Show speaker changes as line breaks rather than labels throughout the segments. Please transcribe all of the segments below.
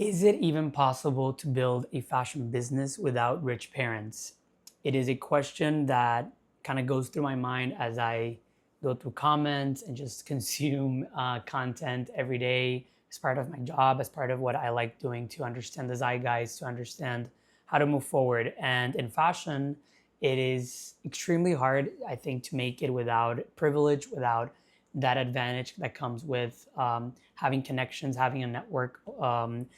Is it even possible to build a fashion business without rich parents? It is a question that kind of goes through my mind as I go through comments and just consume content every day as part of my job, as part of what I like doing to understand the zeitgeist, to understand how to move forward. And in fashion, it is extremely hard, I think, to make it without privilege, without that advantage that comes with having connections, having a network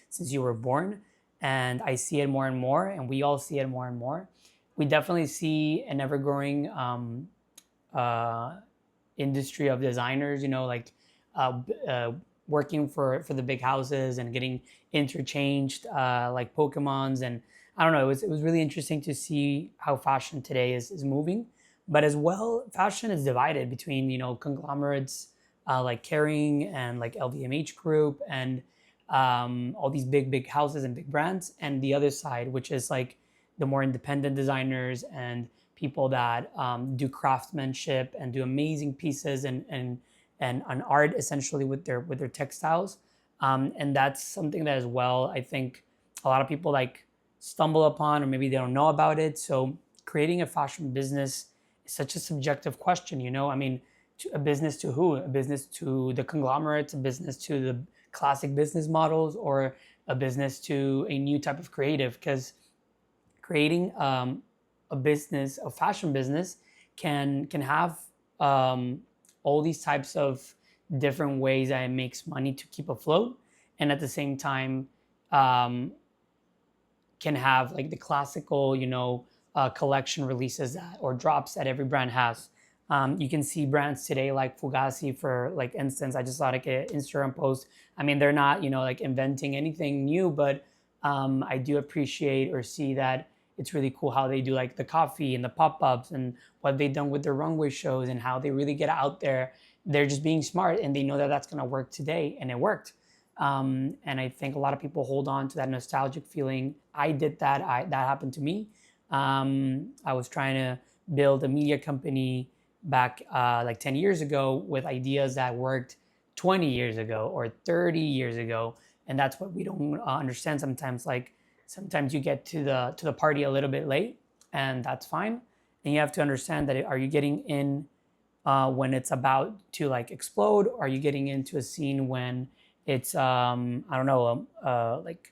since you were born. And I see it more and more, and we all see it more and more. We definitely see an ever growing uh, industry of designers, uh, uh, working for the big houses and getting interchanged like Pokemons. And I don't know, it was really interesting to see how fashion today is moving. But as well, fashion is divided between, conglomerates like Kering and like LVMH Group and all these big houses and big brands, and the other side, which is like the more independent designers and people that do craftsmanship and do amazing pieces and an art essentially with their textiles. And that's something that as well I think a lot of people like stumble upon, or maybe they don't know about it. So creating a fashion business is such a subjective question. I mean, a business to who? A business to the conglomerates, a business to the classic business models, or a business to a new type of creative? Because creating a business, a fashion business, can have um, all these types of different ways that it makes money to keep afloat, and at the same time um, can have like the classical, collection releases that or drops that every brand has. You can see brands today like Fugazi, for like instance. I just saw like an Instagram post. I mean, they're not like inventing anything new, but I do appreciate or see that it's really cool how they do like the coffee and the pop-ups and what they've done with their runway shows and how they really get out there. They're just being smart, and they know that that's going to work today, and it worked. And I think a lot of people hold on to that nostalgic feeling. I did that. That happened to me. I was trying to build a media company back like 10 years ago with ideas that worked 20 years ago or 30 years ago. And that's what we don't understand sometimes. Like sometimes you get to the party a little bit late, and that's fine. And you have to understand that are you getting in when it's about to like explode? Or are you getting into a scene when it's I don't know, like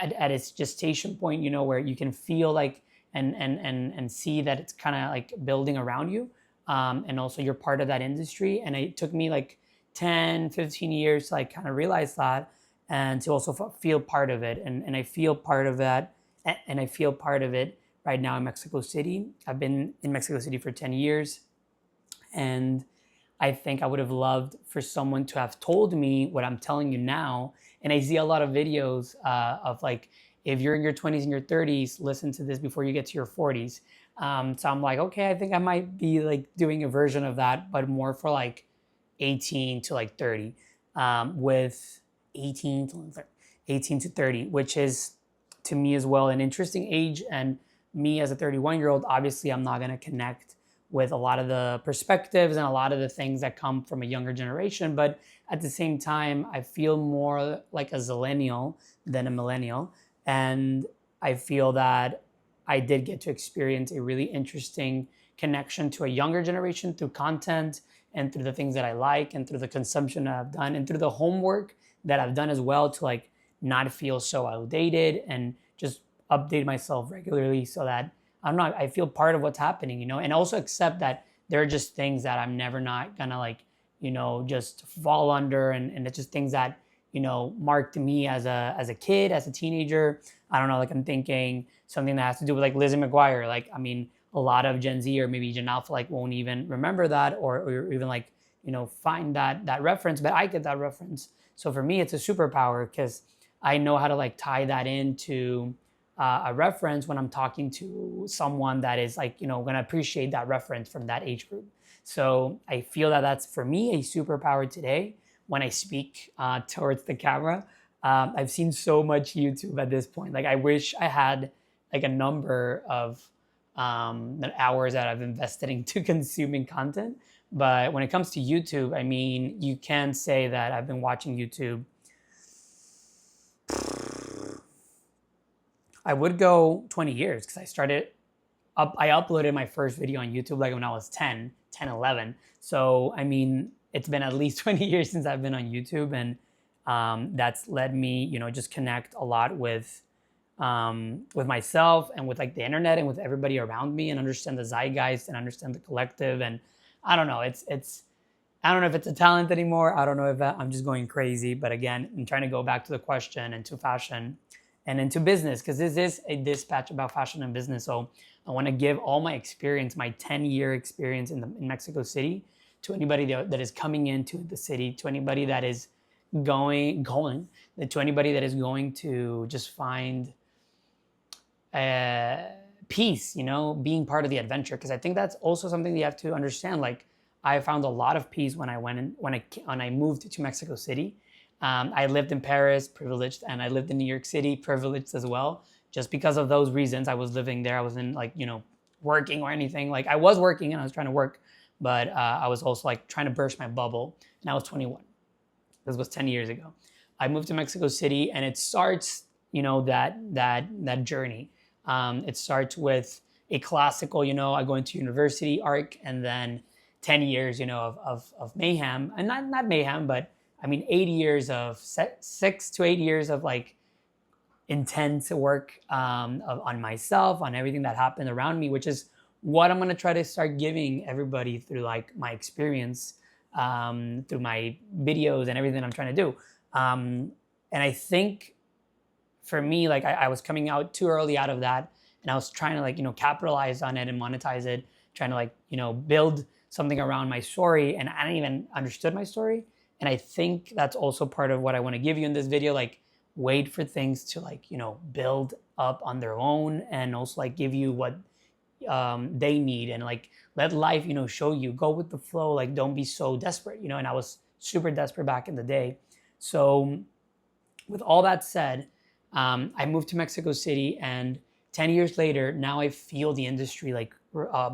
at its gestation point, where you can feel like and see that it's kind of like building around you, and also you're part of that industry. And it took me like 10, 15 years to like kind of realize that, and to also feel part of it. And I feel part of that, and I feel part of it right now in Mexico City. I've been in Mexico City for 10 years, and I think I would have loved for someone to have told me what I'm telling you now. And I see a lot of videos of like, if you're in your 20s and your 30s, listen to this before you get to your 40s. So I'm like, okay, I think I might be like doing a version of that, but more for like 18 to like 30, with 18 to 18 to 30, which is to me as well an interesting age. And me as a 31-year-old, obviously I'm not going to connect with a lot of the perspectives and a lot of the things that come from a younger generation. But at the same time, I feel more like a zillennial than a millennial. And I feel that I did get to experience a really interesting connection to a younger generation through content and through the things that I like and through the consumption that I've done and through the homework that I've done as well, to like not feel so outdated and just update myself regularly, so that I feel part of what's happening, and also accept that there are just things that I'm never not gonna like, just fall under, and it's just things that, marked me as a kid, as a teenager. I don't know, like I'm thinking something that has to do with like Lizzie McGuire. Like, I mean, a lot of Gen Z or maybe Gen Alpha like won't even remember that, or even like, find that reference, but I get that reference. So for me, it's a superpower because I know how to like tie that into a reference when I'm talking to someone that is like, going to appreciate that reference from that age group. So I feel that that's for me a superpower today when I speak towards the camera. I've seen so much YouTube at this point. Like I wish I had like a number of the hours that I've invested into consuming content. But when it comes to YouTube, I mean, you can say that I've been watching YouTube I would go 20 years because I uploaded my first video on YouTube like when I was 10, 11. So, I mean, it's been at least 20 years since I've been on YouTube, and that's led me, just connect a lot with myself and with like the internet and with everybody around me, and understand the zeitgeist and understand the collective. And I don't know, I don't know if it's a talent anymore. I don't know if I'm just going crazy. But again, I'm trying to go back to the question, into fashion and into business, because this is a dispatch about fashion and business. So I want to give all my experience, my 10-year experience in Mexico City, to anybody that is coming into the city, to anybody that is going, to anybody that is going to just find peace, being part of the adventure. Because I think that's also something you have to understand. Like, I found a lot of peace when I moved to Mexico City. I lived in Paris, privileged, and I lived in New York City, privileged as well. Just because of those reasons, I was living there. I wasn't like, working or anything. Like, I was working and I was trying to work, but I was also like trying to burst my bubble. And I was 21. This was 10 years ago. I moved to Mexico City, and it starts, that journey. It starts with a classical, I go into university arc, and then 10 years, of mayhem, and not mayhem, but I mean, 8 years of 6 to 8 years of like intense work on myself, on everything that happened around me, which is what I'm going to try to start giving everybody through like my experience, through my videos and everything I'm trying to do. And I think for me, like I was coming out too early out of that, and I was trying to like, capitalize on it and monetize it, trying to like, build something around my story, and I didn't even understood my story. And I think that's also part of what I want to give you in this video. Like, wait for things to like, build up on their own, and also like give you what they need, and like let life, show you, go with the flow. Like, don't be so desperate, and I was super desperate back in the day. So with all that said, I moved to Mexico City, and 10 years later, now I feel the industry like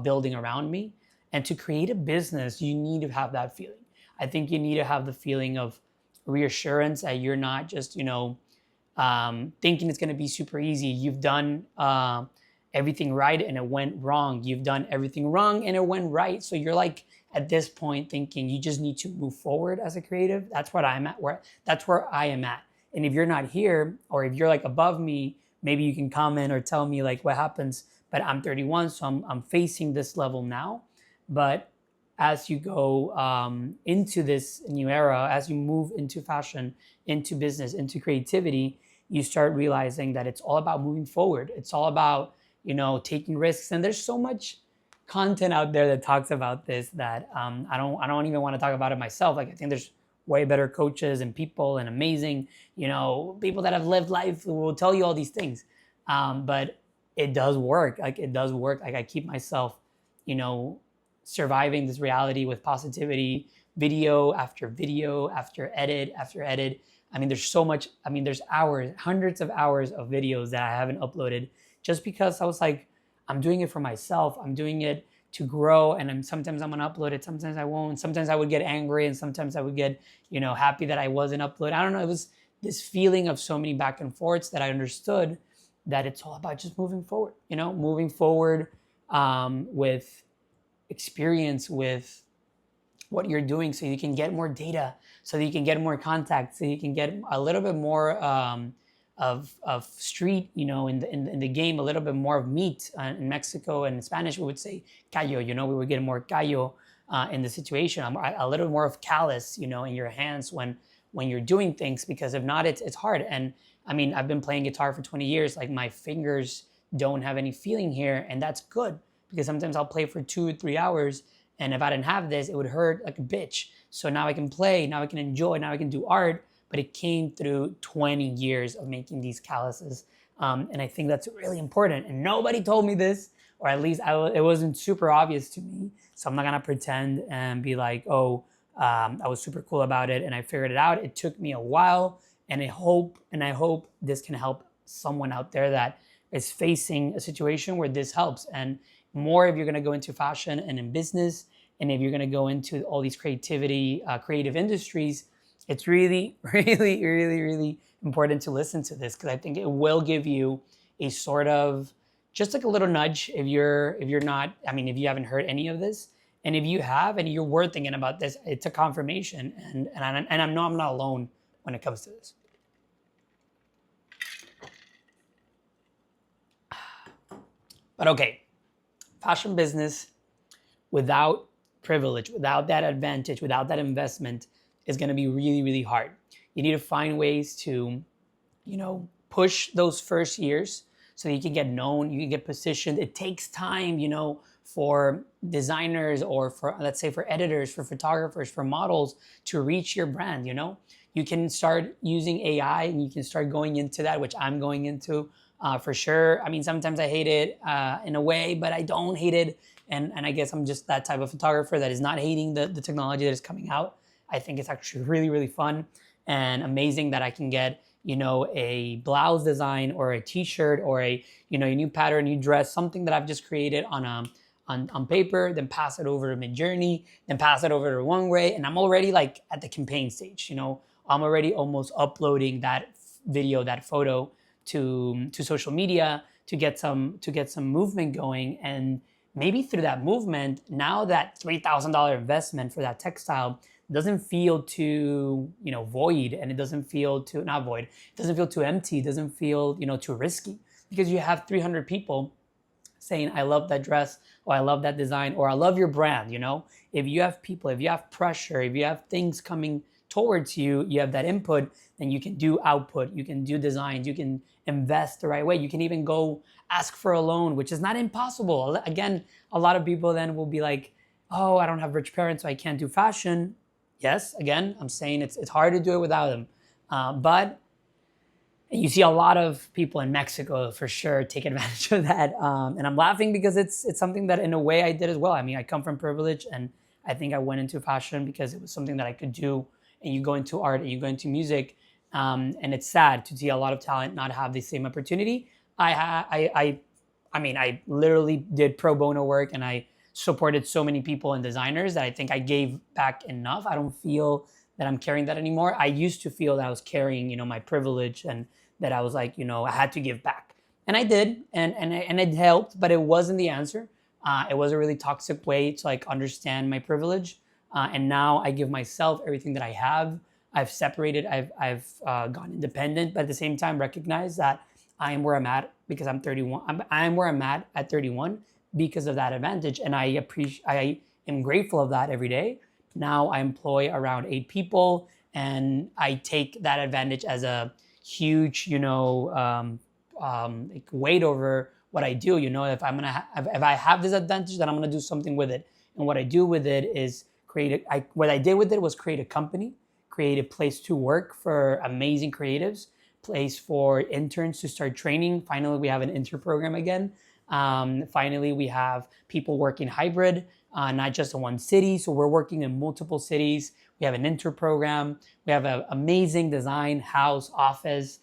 building around me. And to create a business, you need to have that feeling. I think you need to have the feeling of reassurance that you're not just, thinking it's going to be super easy. You've done everything right and it went wrong. You've done everything wrong and it went right. So you're like at this point thinking you just need to move forward as a creative. That's what I'm at. That's where I am at. And if you're not here, or if you're like above me, maybe you can comment or tell me like what happens. But I'm 31, so I'm facing this level now. But as you go into this new era, as you move into fashion, into business, into creativity, you start realizing that it's all about moving forward. It's all about, taking risks. And there's so much content out there that talks about this that I don't even want to talk about it myself. Like, I think there's way better coaches and people and amazing, people that have lived life who will tell you all these things. But it does work. Like, it does work. Like, I keep myself, surviving this reality with positivity, video after edit after edit. I mean, there's so much. I mean, there's hours, hundreds of hours of videos that I haven't uploaded, just because I was like, I'm doing it for myself. I'm doing it to grow. And sometimes I'm gonna upload it, sometimes I won't. Sometimes I would get angry, and sometimes I would get, happy that I wasn't uploading. I don't know. It was this feeling of so many back and forths that I understood that it's all about just moving forward. Moving forward with experience, with what you're doing, so you can get more data, so that you can get more contacts, so you can get a little bit more of street, in the game, a little bit more of meat. In Mexico and in Spanish, we would say callo. We would get more callo in the situation, a little more of callus, in your hands when you're doing things, because if not, it's hard. And I mean, I've been playing guitar for 20 years. Like, my fingers don't have any feeling here, and that's good, because sometimes I'll play for 2 or 3 hours, and if I didn't have this, it would hurt like a bitch. So now I can play, now I can enjoy, now I can do art, but it came through 20 years of making these calluses. And I think that's really important. And nobody told me this, or at least it wasn't super obvious to me. So I'm not gonna pretend and be like, oh, I was super cool about it and I figured it out. It took me a while, and I hope this can help someone out there that is facing a situation where this helps. And more if you're going to go into fashion and in business, and if you're going to go into all these creative industries, it's really, really, really, really important to listen to this, because I think it will give you a sort of, just like a little nudge if you're not, I mean, if you haven't heard any of this, and if you have and you were thinking about this, it's a confirmation, and I know I'm not alone when it comes to this. But okay, fashion business without privilege, without that advantage, without that investment is going to be really, really hard. You need to find ways to, push those first years so that you can get known, you can get positioned. It takes time, for designers or for, let's say, for editors, for photographers, for models to reach your brand. You can start using AI and you can start going into that, which I'm going into for sure. I mean, sometimes I hate it in a way, but I don't hate it. And I guess I'm just that type of photographer that is not hating the technology that is coming out. I think it's actually really, really fun and amazing that I can get, a blouse design or a t-shirt or a new pattern, new dress, something that I've just created on paper, then pass it over to Midjourney, then pass it over to One Way, and I'm already like at the campaign stage. I'm already almost uploading that video, that photo to social media to get some movement going. And maybe through that movement, now that $3,000 investment for that textile doesn't feel too void, and it doesn't feel too, not void, it doesn't feel too empty, it doesn't feel too risky, because you have 300 people saying, I love that dress, or I love that design, or I love your brand. If you have people, if you have pressure, if you have things coming towards you, you have that input, then you can do output, you can do designs, you can invest the right way. You can even go ask for a loan, which is not impossible. Again, a lot of people then will be like, oh, I don't have rich parents, so I can't do fashion. Yes, again, I'm saying it's hard to do it without them. But you see a lot of people in Mexico for sure take advantage of that. And I'm laughing because it's something that in a way I did as well. I mean, I come from privilege, and I think I went into fashion because it was something that I could do. And you go into art and you go into music, and it's sad to see a lot of talent not have the same opportunity. I mean, I literally did pro bono work, and I supported so many people and designers that I think I gave back enough. I don't feel that I'm carrying that anymore. I used to feel that I was carrying, my privilege, and that I was like, I had to give back. And I did, and it helped, but it wasn't the answer. It was a really toxic way to like understand my privilege. And now I give myself everything that I have. I've separated, I've gone independent, but at the same time recognize that I am where I'm at because I'm 31. I'm where I'm at 31 because of that advantage. And I am grateful of that every day. Now I employ around 8 people, and I take that advantage as a huge, like weight over what I do. If I have this advantage, then I'm gonna do something with it. And what I do with it is what I did with it was create a company, create a place to work for amazing creatives, place for interns to start training. Finally, we have an intern program again. Finally, we have people working hybrid, not just in one city. So we're working in multiple cities. We have an intern program. We have an amazing design house, office,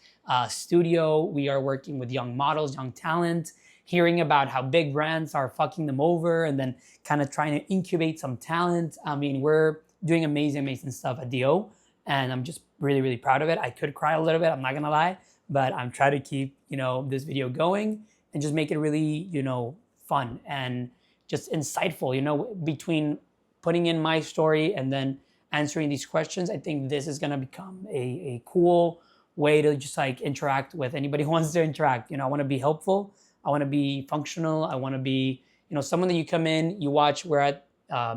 studio. We are working with young models, young talent, hearing about how big brands are fucking them over, and then kind of trying to incubate some talent. I mean, we're doing amazing stuff at DO, and I'm just really, really proud of it. I could cry a little bit, I'm not gonna lie, but I'm trying to keep, this video going and just make it really, fun and just insightful, between putting in my story and then answering these questions. I think this is gonna become a cool way to just like interact with anybody who wants to interact. I wanna be helpful. I want to be functional. I want to be, someone that you come in, you watch, we're at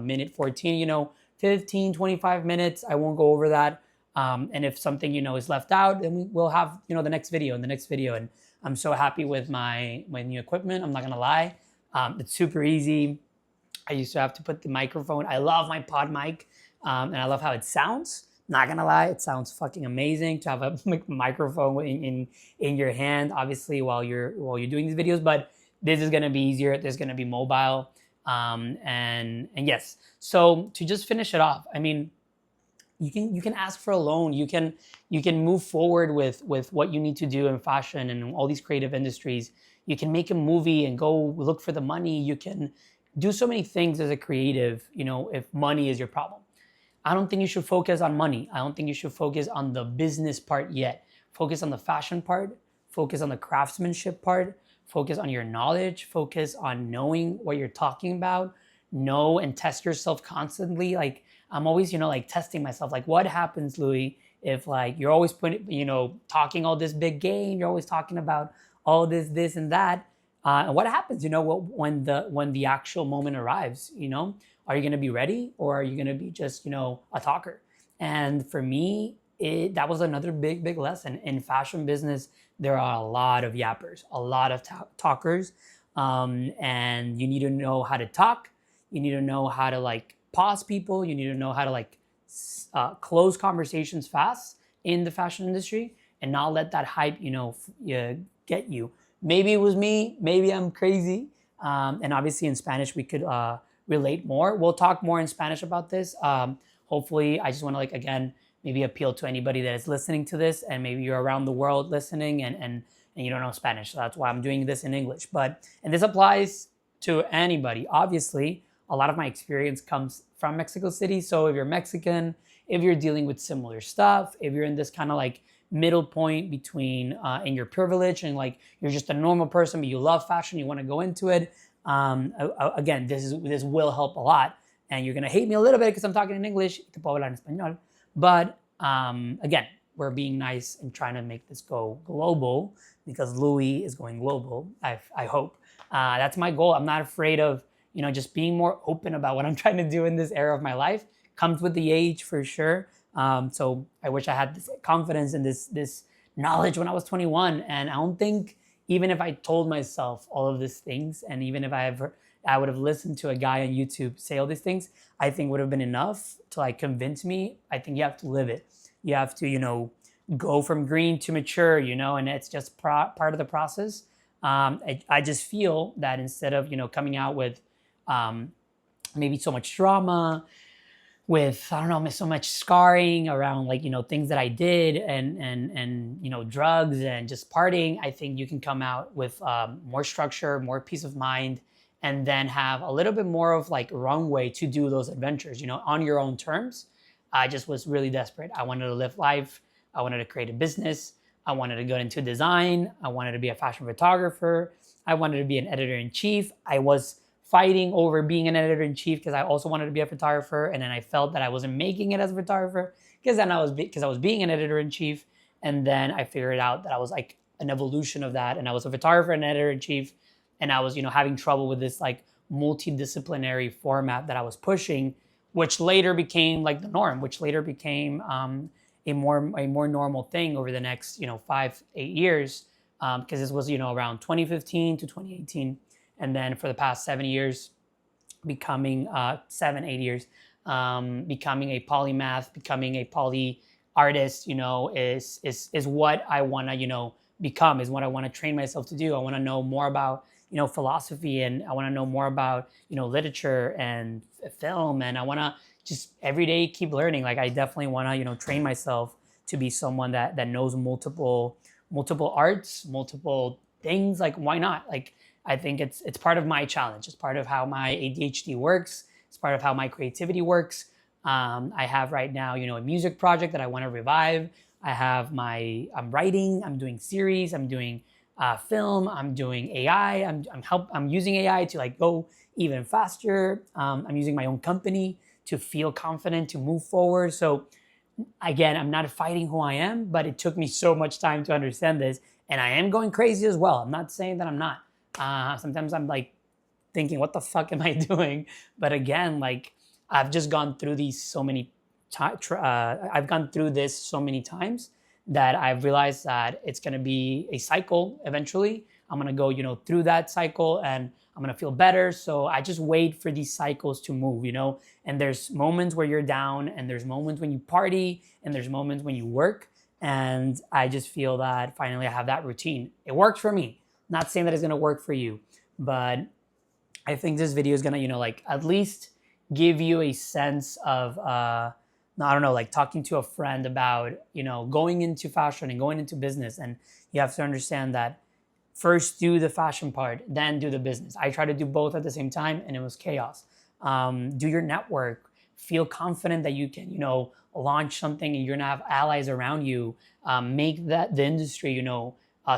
minute 14, 15, 25 minutes. I won't go over that. And if something, is left out, then we'll have, the next video and the next video. And I'm so happy with my new equipment. I'm not going to lie. It's super easy. I used to have to put the microphone. I love my pod mic, and I love how it sounds. Not gonna lie, it sounds fucking amazing to have a microphone in your hand, obviously, while you're doing these videos. But this is gonna be easier. There's gonna be mobile, and yes. So to just finish it off, I mean, you can ask for a loan. You can move forward with what you need to do in fashion and all these creative industries. You can make a movie and go look for the money. You can do so many things as a creative. If money is your problem. I don't think you should focus on money. I don't think you should focus on the business part yet. Focus on the fashion part. focus on the craftsmanship part, focus on your knowledge, focus on knowing what you're talking about, know and test yourself constantly. Like I'm always, like testing myself. Like what happens, Louis, if like you're always putting, talking all this big game, you're always talking about all this and that. And what happens, when the actual moment arrives, are you going to be ready, or are you going to be just, a talker? And for me, that was another big lesson in fashion business. There are a lot of yappers, a lot of talkers, and you need to know how to talk. You need to know how to like pause people. You need to know how to like close conversations fast in the fashion industry, and not let that hype, get you. Maybe it was me. Maybe I'm crazy. And obviously in Spanish we could relate more. We'll talk more in Spanish about this. Hopefully, I just want to like again maybe appeal to anybody that is listening to this, and maybe you're around the world listening and you don't know Spanish. So that's why I'm doing this in English. And this applies to anybody. Obviously, a lot of my experience comes from Mexico City. So if you're Mexican, if you're dealing with similar stuff, if you're in this kind of like middle point between in your privilege and like you're just a normal person, but you love fashion, you want to go into it. Again, this will help a lot. And you're gonna hate me a little bit because I'm talking in English. Te puedo hablar en español. But again, we're being nice and trying to make this go global, because Louis is going global. I hope that's my goal. I'm not afraid of just being more open about what I'm trying to do in this era of my life. Comes with the age for sure. So I wish I had this confidence and this knowledge when I was 21. And I don't think even if I told myself all of these things, and even if I would have listened to a guy on YouTube say all these things, I think would have been enough to like convince me. I think you have to live it. You have to, go from green to mature, and it's just part of the process. I just feel that instead of, coming out with maybe so much drama, with, I don't know, so much scarring around like, things that I did and drugs and just partying, I think you can come out with more structure, more peace of mind, and then have a little bit more of like runway to do those adventures, on your own terms. I just was really desperate. I wanted to live life. I wanted to create a business. I wanted to go into design. I wanted to be a fashion photographer. I wanted to be an editor-in-chief. I was fighting over being an editor-in-chief because I also wanted to be a photographer, and then I felt that I wasn't making it as a photographer because I was being an editor-in-chief, and then I figured out that I was like an evolution of that, and I was a photographer and editor-in-chief, and I was having trouble with this like multidisciplinary format that I was pushing, which later became like the norm, which later became a more normal thing over the next 5-8 years, because this was around 2015 to 2018. And then for the past 7 years, becoming 7-8 years, becoming a polymath, becoming a poly artist, is what I want to become, is what I want to train myself to do. I want to know more about philosophy, and I want to know more about literature and film, and I want to just every day keep learning. Like I definitely want to train myself to be someone that knows multiple arts, multiple things. Like why not? Like I think it's part of my challenge. It's part of how my ADHD works. It's part of how my creativity works. I have right now, a music project that I want to revive. I'm writing. I'm doing series. I'm doing film. I'm doing AI. I'm using AI to like go even faster. I'm using my own company to feel confident to move forward. So again, I'm not fighting who I am, but it took me so much time to understand this, and I am going crazy as well. I'm not saying that I'm not. Sometimes I'm like thinking, what the fuck am I doing? But again, like I've just gone through these so many I've gone through this so many times that I've realized that it's going to be a cycle eventually. I'm going to go, through that cycle, and I'm going to feel better. So I just wait for these cycles to move, and there's moments where you're down, and there's moments when you party, and there's moments when you work. And I just feel that finally I have that routine. It works for me. Not saying that it's going to work for you, but I think this video is going to, like at least give you a sense of, I don't know, like talking to a friend about, going into fashion and going into business. And you have to understand that first do the fashion part, then do the business. I tried to do both at the same time, and it was chaos. Do your network, feel confident that you can, launch something and you're going to have allies around you, make that the industry,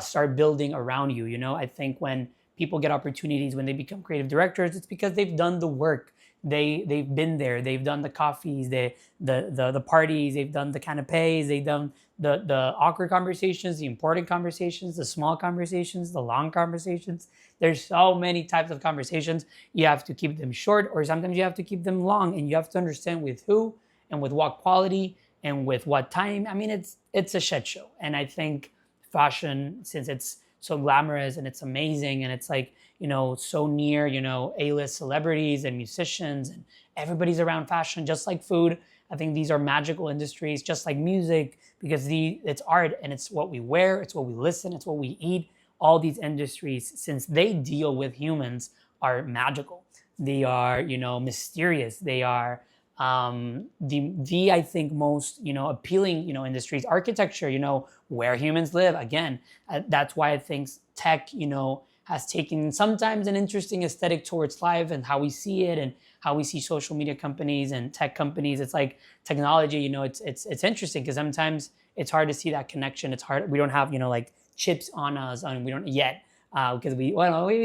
start building around you. You know, I think when people get opportunities, when they become creative directors, it's because they've done the work. They've been there. They've done the coffees, the parties. They've done the canapes. They've done the awkward conversations, the important conversations, the small conversations, the long conversations. There's so many types of conversations. You have to keep them short, or sometimes you have to keep them long, and you have to understand with who and with what quality and with what time. I mean, it's a shit show. And I think fashion, since it's so glamorous and it's amazing and it's like, you know, so near, you know, A-list celebrities and musicians, and everybody's around fashion, just like food. I think these are magical industries, just like music, because it's art and it's what we wear, it's what we listen, it's what we eat. All these industries, since they deal with humans, are magical. They are, you know, mysterious. They are the I think most, you know, appealing, you know, industries. Architecture, you know, where humans live. Again, that's why I think tech, you know, has taken sometimes an interesting aesthetic towards life and how we see it and how we see social media companies and tech companies. It's like technology, you know, it's interesting because sometimes it's hard to see that connection. It's hard. We don't have, you know, like chips on us, and we don't yet because we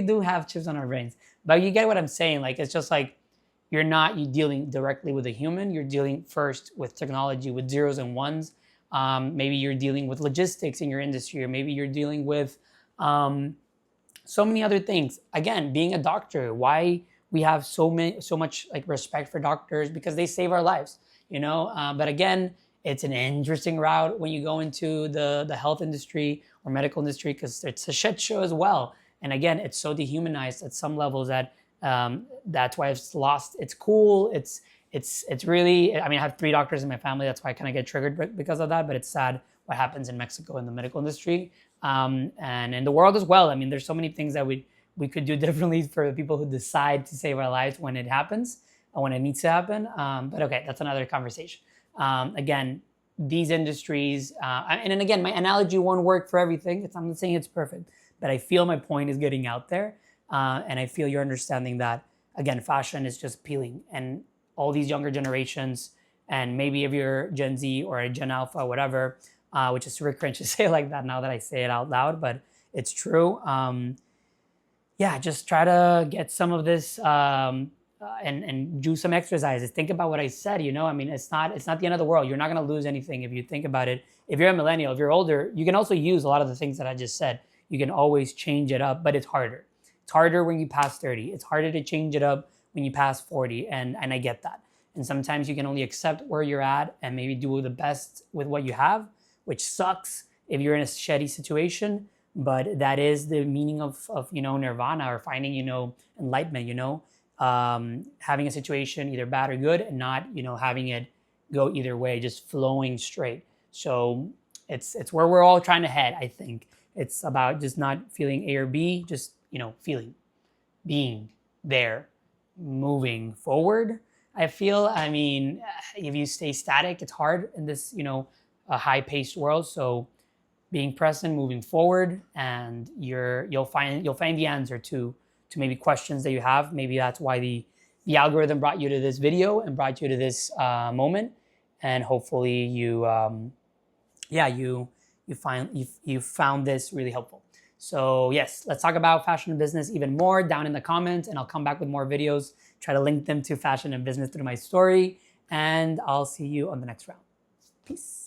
do have chips on our brains. But you get what I'm saying. Like, it's just like you're dealing directly with a human. You're dealing first with technology, with zeros and ones. Maybe you're dealing with logistics in your industry, or maybe you're dealing with so many other things. Again, being a doctor, why we have so much like respect for doctors, because they save our lives, you know. But again, it's an interesting route when you go into the health industry or medical industry, because it's a shit show as well. And again, it's so dehumanized at some levels that that's why it's lost. It's cool. It's really. I mean, I have 3 doctors in my family. That's why I kind of get triggered because of that. But it's sad what happens in Mexico in the medical industry, and in the world as well. I mean, there's so many things that we could do differently for the people who decide to save our lives when it happens or when it needs to happen. But okay, that's another conversation. Again, these industries, and again, my analogy won't work for everything. I'm not saying it's perfect, but I feel my point is getting out there. And I feel you're understanding that, again, fashion is just appealing. And all these younger generations, and maybe if you're Gen Z or a Gen Alpha, whatever, which is super cringe to say like that now that I say it out loud, but it's true. Yeah, just try to get some of this and do some exercises. Think about what I said, you know. I mean, it's not the end of the world. You're not going to lose anything if you think about it. If you're a millennial, if you're older, you can also use a lot of the things that I just said. You can always change it up, but it's harder. It's harder when you pass 30. It's harder to change it up when you pass 40, and I get that. And sometimes you can only accept where you're at and maybe do the best with what you have, which sucks if you're in a shitty situation. But that is the meaning of you know, nirvana, or finding, you know, enlightenment, you know, having a situation either bad or good, and not, you know, having it go either way, just flowing straight. So it's where we're all trying to head. I think it's about just not feeling A or B, just, you know, feeling, being there, moving forward. I feel, I mean, if you stay static, it's hard in this, you know, a high-paced world. So being present, moving forward, and you'll find the answer to maybe questions that you have. Maybe that's why the algorithm brought you to this video and brought you to this moment, and hopefully you found this really helpful. So yes, let's talk about fashion and business even more down in the comments, and I'll come back with more videos, try to link them to fashion and business through my story, and I'll see you on the next round. Peace.